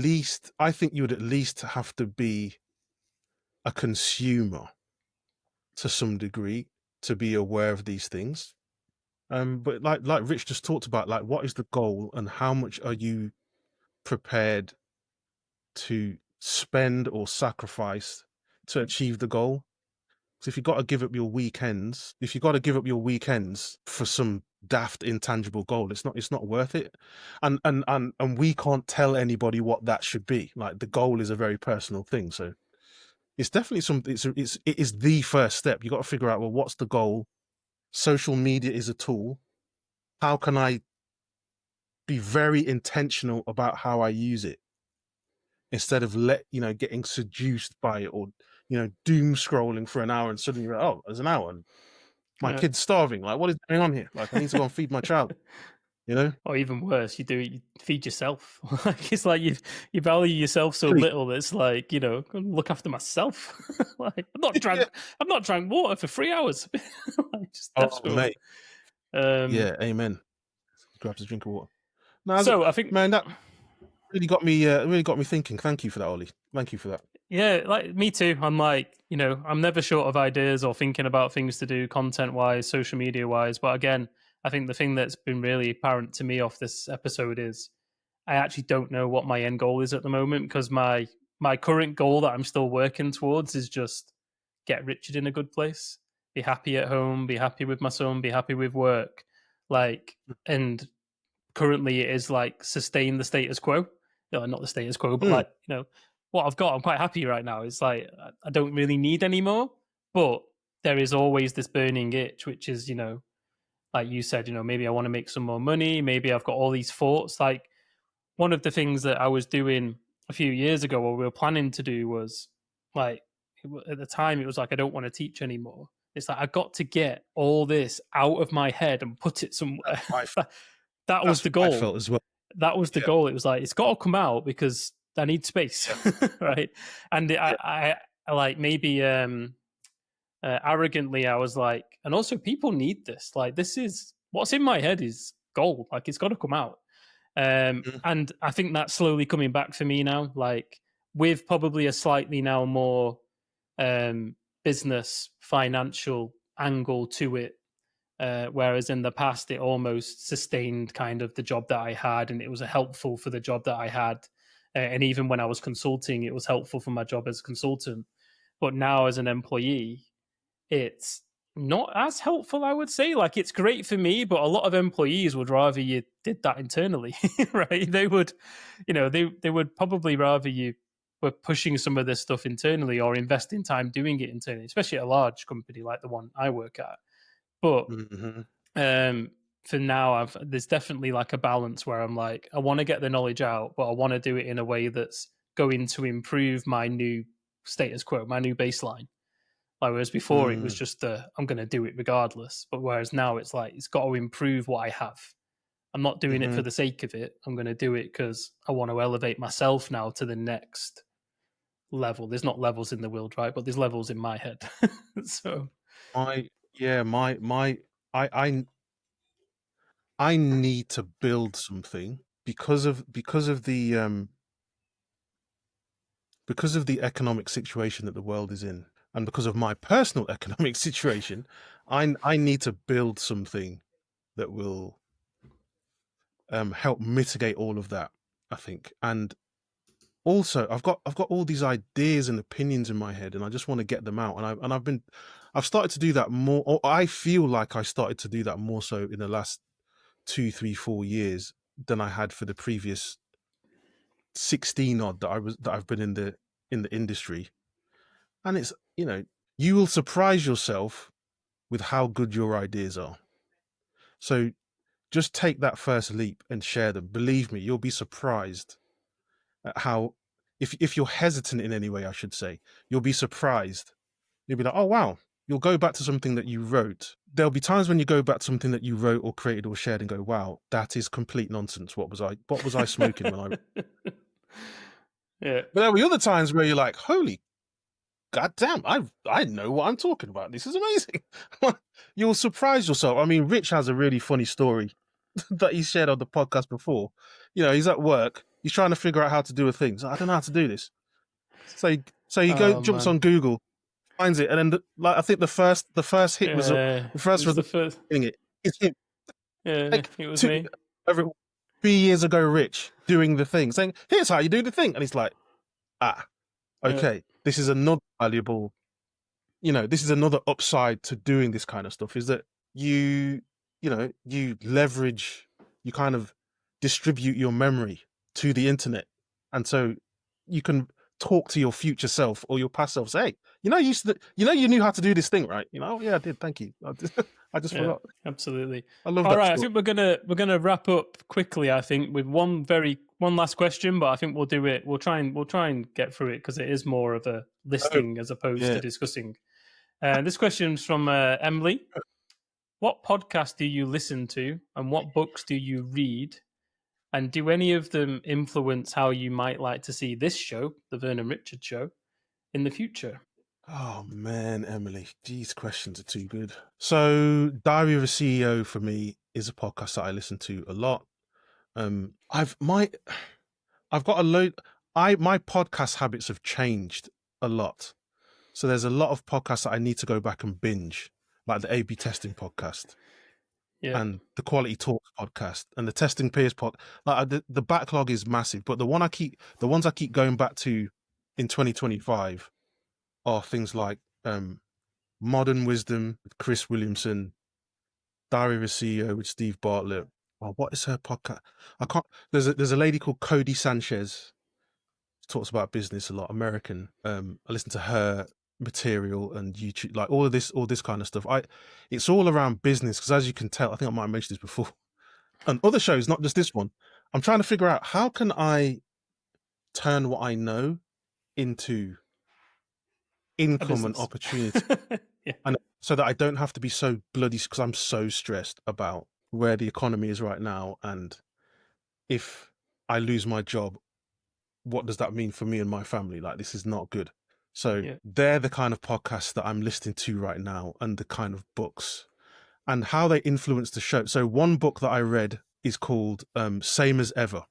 least have to be a consumer to some degree to be aware of these things. But like Rich just talked about, like, what is the goal and how much are you prepared to spend or sacrifice to achieve the goal? So if you've got to give up your weekends for some daft intangible goal, it's not worth it. And we can't tell anybody what that should be. Like, the goal is a very personal thing. So it's definitely it is the first step. You got to figure out, well, what's the goal? Social media is a tool. How can I be very intentional about how I use it, instead of getting seduced by it, or doom scrolling for an hour and suddenly you're like, oh, there's an hour and my kid's starving. Like, what is going on here? Like, I need to go and feed my child. Or even worse, you feed yourself. Like, it's like you value yourself so little that it's like, look after myself. Like, I've not drank water for 3 hours. Like, just mate. Yeah, amen. Grab a drink of water. No, so I think, man, that really got me thinking. Thank you for that, Ollie. Thank you for that. Yeah, like, me too. I'm like, I'm never short of ideas or thinking about things to do, content wise, social media wise. But again, I think the thing that's been really apparent to me off this episode is I actually don't know what my end goal is at the moment, because my current goal that I'm still working towards is just get Richard in a good place. be happy at home, be happy with my son, be happy with work. Like, and currently it is like sustain the status quo. Not the status quo, but like, what I've got, I'm quite happy right now. It's like, I don't really need any more, but there is always this burning itch, which is, like you said, maybe I want to make some more money. Maybe I've got all these thoughts. Like, one of the things that I was doing a few years ago, or we were planning to do, was like, at the time, it was like, I don't want to teach anymore. It's like, I got to get all this out of my head and put it somewhere. That was the goal. I felt as well. That was the goal. It was like, it's got to come out because I need space, right? And I like, maybe arrogantly, I was like, and also people need this. Like, this is what's in my head is gold. Like, it's got to come out. And I think that's slowly coming back for me now. Like, with probably a slightly now more business financial angle to it. Whereas in the past, it almost sustained kind of the job that I had, and it was helpful for the job that I had. And even when I was consulting, it was helpful for my job as a consultant. But now as an employee, it's not as helpful, I would say. Like, it's great for me, but a lot of employees would rather you did that internally, right? They would, they would probably rather you were pushing some of this stuff internally or investing time doing it internally, especially at a large company like the one I work at. But for now, there's definitely like a balance where I'm like, I want to get the knowledge out, but I want to do it in a way that's going to improve my new status quo, my new baseline. Like, whereas before it was just I'm going to do it regardless. But whereas now it's like, it's got to improve what I have. I'm not doing it for the sake of it. I'm going to do it because I want to elevate myself now to the next level. There's not levels in the world, right? But there's levels in my head. So I need to build something because of the economic situation that the world is in, and because of my personal economic situation, I need to build something that will help mitigate all of that, I think. And also, I've got all these ideas and opinions in my head, and I just want to get them out. And I've started to do that more. Or I feel like I started to do that more so in the last 2, 3, 4 years than I had for the previous 16 odd that I've been in the industry. And it's, you will surprise yourself with how good your ideas are. So just take that first leap and share them. Believe me, you'll be surprised at how, if you're hesitant in any way, I should say, you'll be surprised. You'll be like, oh, wow. You'll go back to something that you wrote. There'll be times when you go back to something that you wrote or created or shared and go, wow, that is complete nonsense. What was I smoking when I... Yeah. But there'll be other times where you're like, holy goddamn, I know what I'm talking about. This is amazing. You'll surprise yourself. I mean, Rich has a really funny story that he shared on the podcast before. He's at work. He's trying to figure out how to do a thing. So I don't know how to do this. So he jumps on Google, finds it, and then I think the first hit was the first was getting it. It's him. Yeah, it was me. Over 3 years ago, Rich doing the thing, saying, "Here's how you do the thing," and he's like, okay, yeah. This is another valuable. This is another upside to doing this kind of stuff. Is that you leverage, you kind of distribute your memory to the internet, and so you can talk to your future self or your past self. Say, hey, you knew how to do this thing, right? Yeah, I did. Thank you. I just forgot. Absolutely. I love that. All right, story. I think we're gonna wrap up quickly. I think with one last question, but I think we'll do it. We'll try and get through it because it is more of a listing as opposed to discussing. This question's from Emily. What podcast do you listen to, and what books do you read? And do any of them influence how you might like to see this show, the Vernon Richard Show, in the future? Oh man, Emily, these questions are too good. So, Diary of a CEO for me is a podcast that I listen to a lot. I've got a load. My podcast habits have changed a lot. So there's a lot of podcasts that I need to go back and binge, like the A/B testing podcast. Yeah. And the Quality Talks podcast and the Testing Peers pod. Like the backlog is massive, but the ones I keep going back to in 2025 are things like Modern Wisdom with Chris Williamson, Diary of a CEO with Steve Bartlett. Oh, what is her podcast? I can't. There's a lady called Cody Sanchez. She talks about business a lot. American. I listen to her material and YouTube, like all this kind of stuff. It's all around business because, as you can tell, I think I might have mentioned this before. And other shows, not just this one. I'm trying to figure out how can I turn what I know into income and opportunity. Yeah. And so that I don't have to be so bloody, because I'm so stressed about where the economy is right now. And if I lose my job, what does that mean for me and my family? Like, this is not good. So they're the kind of podcasts that I'm listening to right now, and the kind of books and how they influence the show. So one book that I read is called Same as Ever.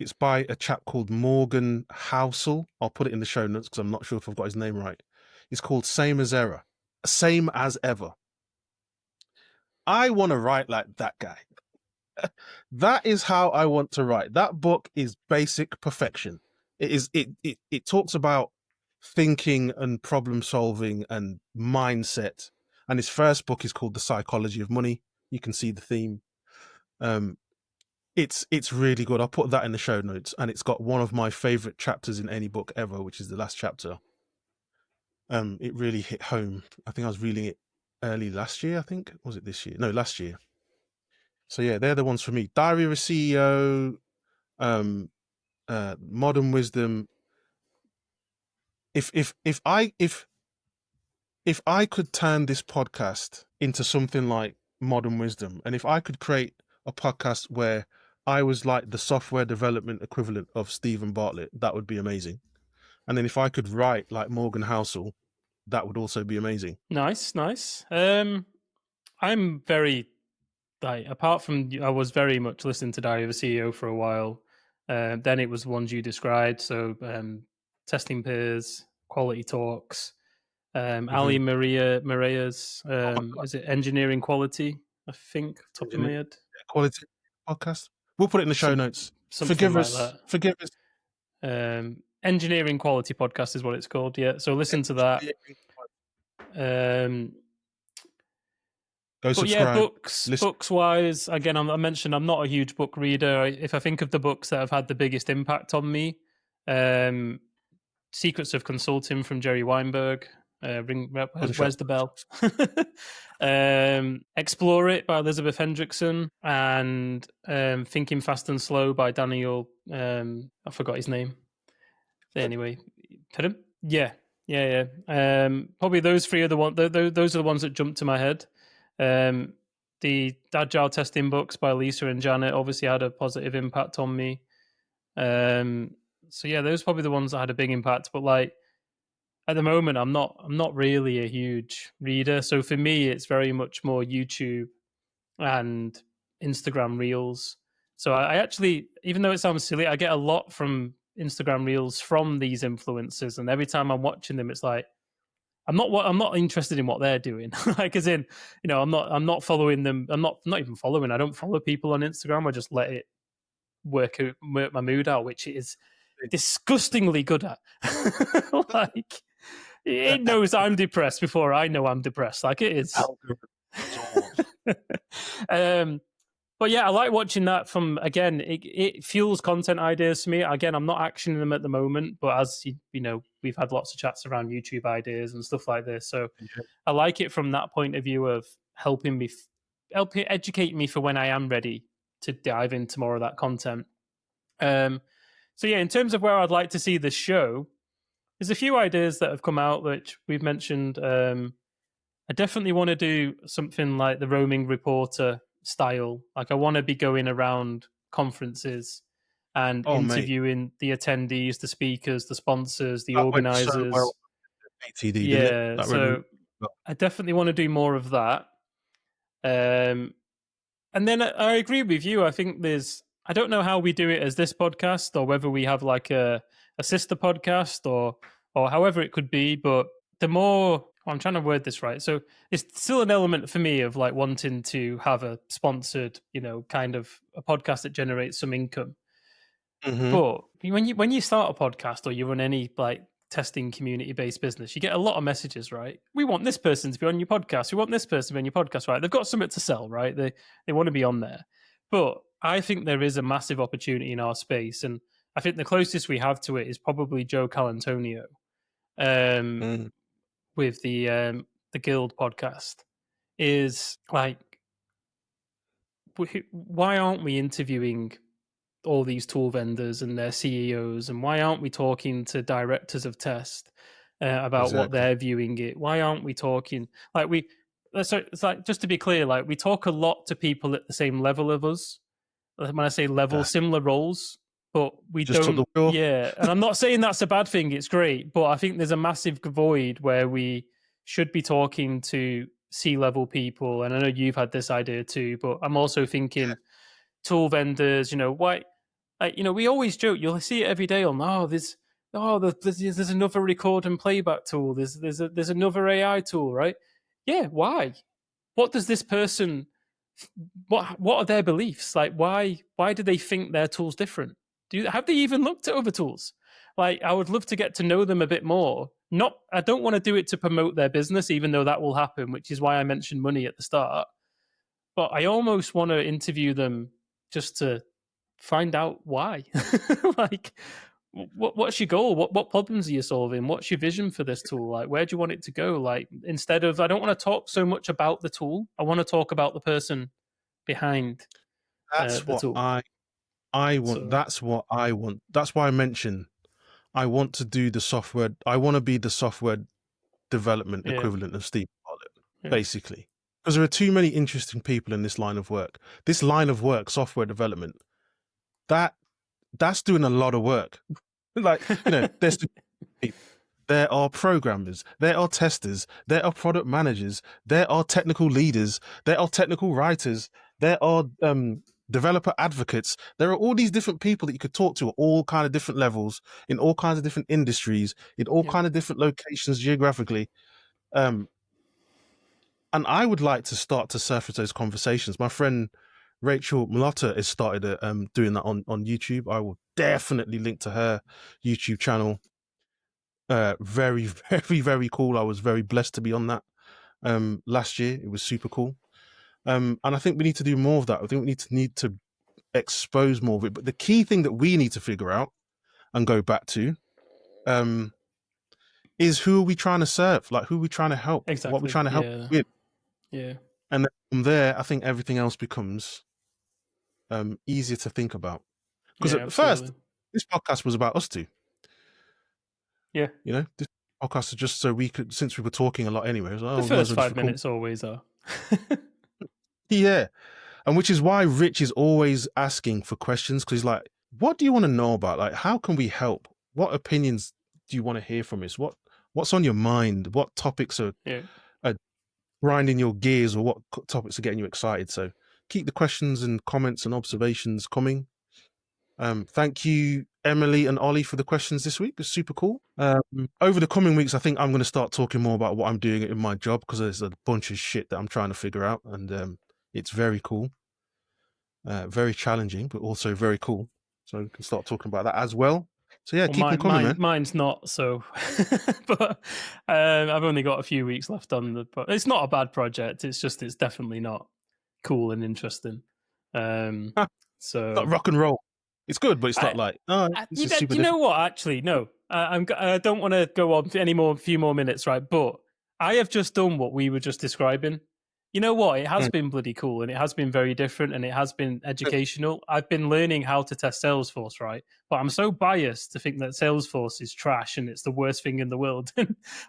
It's by a chap called Morgan Housel. I'll put it in the show notes because I'm not sure if I've got his name right. It's called Same as Ever. Same as Ever. I want to write like that guy. That is how I want to write. That book is basic perfection. It talks about thinking and problem solving and mindset. And his first book is called The Psychology of Money. You can see the theme. It's really good. I'll put that in the show notes, and it's got one of my favorite chapters in any book ever, which is the last chapter. It really hit home. I think I was reading it early last year. I think, was it this year? No, last year. So yeah, they're the ones for me. Diary of a CEO, Modern Wisdom. If I could turn this podcast into something like Modern Wisdom, and if I could create a podcast where I was like the software development equivalent of Stephen Bartlett, that would be amazing. And then if I could write like Morgan Housel, that would also be amazing. Nice. I'm very, like, apart from, I was very much listening to Diary of a CEO for a while. Then it was the ones you described. So Testing Peers, Quality Talks, Ali Maria's, is it Engineering Quality? I think, top of my head. Quality podcast. We'll put it in the show notes. Something like that. Forgive us. Engineering Quality Podcast is what it's called. Yeah. So listen to that. Go subscribe. Yeah, books wise, again, I mentioned I'm not a huge book reader. If I think of the books that have had the biggest impact on me, Secrets of Consulting from Jerry Weinberg. Where's the bell? Explore It by Elizabeth Hendrickson, and Thinking Fast and Slow by Daniel. I forgot his name. Anyway, pardon? Yeah. Probably those three are the one. Those are the ones that jumped to my head. The Agile Testing books by Lisa and Janet obviously had a positive impact on me. So yeah, those are probably the ones that had a big impact. But like at the moment, I'm not really a huge reader. So for me, it's very much more YouTube and Instagram Reels. So I actually, even though it sounds silly, I get a lot from Instagram Reels from these influencers, and every time I'm watching them, it's like I'm not interested in what they're doing. Like, as in, I'm not following them. I'm not even following. I don't follow people on Instagram. I just let it work my mood out, which it is disgustingly good at. Like, it knows I'm depressed before I know I'm depressed. Like, it is. But yeah, I like watching that. From, again, it fuels content ideas for me. Again, I'm not actioning them at the moment, but as we've had lots of chats around YouTube ideas and stuff like this. So I like it from that point of view of helping educate me for when I am ready to dive into more of that content. So yeah, in terms of where I'd like to see the show, there's a few ideas that have come out which we've mentioned. I definitely want to do something like the roaming reporter style. Like, I want to be going around conferences and interviewing the attendees, the speakers, the sponsors, the organizers. So well, ATD, yeah, so I definitely want to do more of that. And then I agree with you. I think I don't know how we do it as this podcast, or whether we have like a sister podcast or however it could be. But the more, I'm trying to word this right. So it's still an element for me of like wanting to have a sponsored, kind of a podcast that generates some income. Mm-hmm. But when you start a podcast or you run any like testing community-based business, you get a lot of messages, right? We want this person to be on your podcast. We want this person to be on your podcast, right? They've got something to sell, right? They want to be on there. But I think there is a massive opportunity in our space, and I think the closest we have to it is probably Joe Calantonio, with the Guild podcast. Is like, why aren't we interviewing all these tool vendors and their CEOs, and why aren't we talking to directors of test about what they're viewing it? Why aren't we talking like it's like, just to be clear, like we talk a lot to people at the same level of us. When I say level, similar roles, but we just don't. Yeah, and I'm not saying that's a bad thing. It's great, but I think there's a massive void where we should be talking to C-level people. And I know you've had this idea too, but I'm also thinking tool vendors. Why? We always joke. You'll see it every day on. There's another record and playback tool. There's another AI tool, right? Yeah. Why? What does this person? What are their beliefs? Like, why do they think their tool's different? Have they even looked at other tools? Like, I would love to get to know them a bit more. I don't want to do it to promote their business, even though that will happen, which is why I mentioned money at the start. But I almost want to interview them just to find out why. Like, what's your goal? What problems are you solving? What's your vision for this tool? Like, where do you want it to go? Like, instead of, I don't want to talk so much about the tool. I want to talk about the person behind the tool. I want. So, that's what I want. That's why I mentioned I want to do the software. I want to be the software development equivalent of Steve Bartlett, basically. Because there are too many interesting people in this line of work. This line of work, software development, that's doing a lot of work. Like, there's people. There are programmers, there are testers, there are product managers, there are technical leaders, there are technical writers, there are developer advocates. There are all these different people that you could talk to at all kind of different levels, in all kinds of different industries, in all kind of different locations geographically. And I would like to start to surface those conversations. My friend Rachel Malotta has started doing that on YouTube. I will definitely link to her YouTube channel. Very, very, very cool. I was very blessed to be on that last year. It was super cool. And I think we need to do more of that. I think we need to expose more of it. But the key thing that we need to figure out and go back to is, who are we trying to serve? Like, who are we trying to help? Exactly. What we're trying to help with. Yeah. And then from there, I think everything else becomes easier to think about. Because at first, this podcast was about us two. Yeah. This podcast is just so we could, since we were talking a lot anyway. It was like, the first 5 minutes always are. Yeah. And which is why Rich is always asking for questions, because he's like, what do you want to know about? Like, how can we help? What opinions do you want to hear from us? What's on your mind? What topics are grinding your gears, or what topics are getting you excited? So keep the questions and comments and observations coming. Thank you, Emily and Olly, for the questions this week. It's super cool. Over the coming weeks, I think I'm going to start talking more about what I'm doing in my job, because there's a bunch of shit that I'm trying to figure out, and it's very cool. Very challenging, but also very cool. So we can start talking about that as well. So yeah, keep them coming, man. Mine's not so, but I've only got a few weeks left on the. It's not a bad project. It's just, it's definitely not cool and interesting. So not rock and roll. It's good, but it's not like, you know what? Actually, no. I don't want to go on a few more minutes, right? But I have just done what we were just describing. You know what? It has been bloody cool, and it has been very different, and it has been educational. I've been learning how to test Salesforce, right? But I'm so biased to think that Salesforce is trash and it's the worst thing in the world.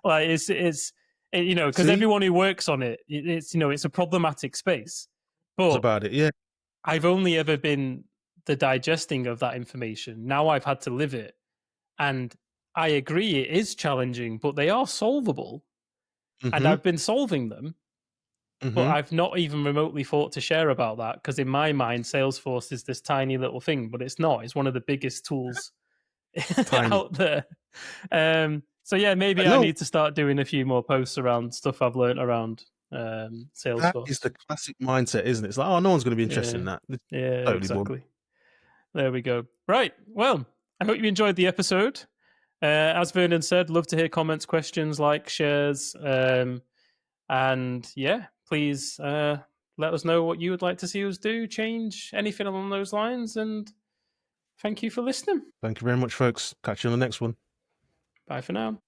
Like, it's because everyone who works on it, it's a problematic space. But about it, yeah. I've only ever been the digesting of that information. Now I've had to live it, and I agree it is challenging, but they are solvable, and I've been solving them. But I've not even remotely thought to share about that, because in my mind, Salesforce is this tiny little thing, but it's not. It's one of the biggest tools out there. So yeah, maybe I need to start doing a few more posts around stuff I've learned around Salesforce. That is the classic mindset, isn't it? It's like, no one's going to be interested in that. It's totally exactly. Bored. There we go. Right. Well, I hope you enjoyed the episode. As Vernon said, love to hear comments, questions, likes, shares. And yeah, please let us know what you would like to see us do, change, anything along those lines. And thank you for listening. Thank you very much, folks. Catch you on the next one. Bye for now.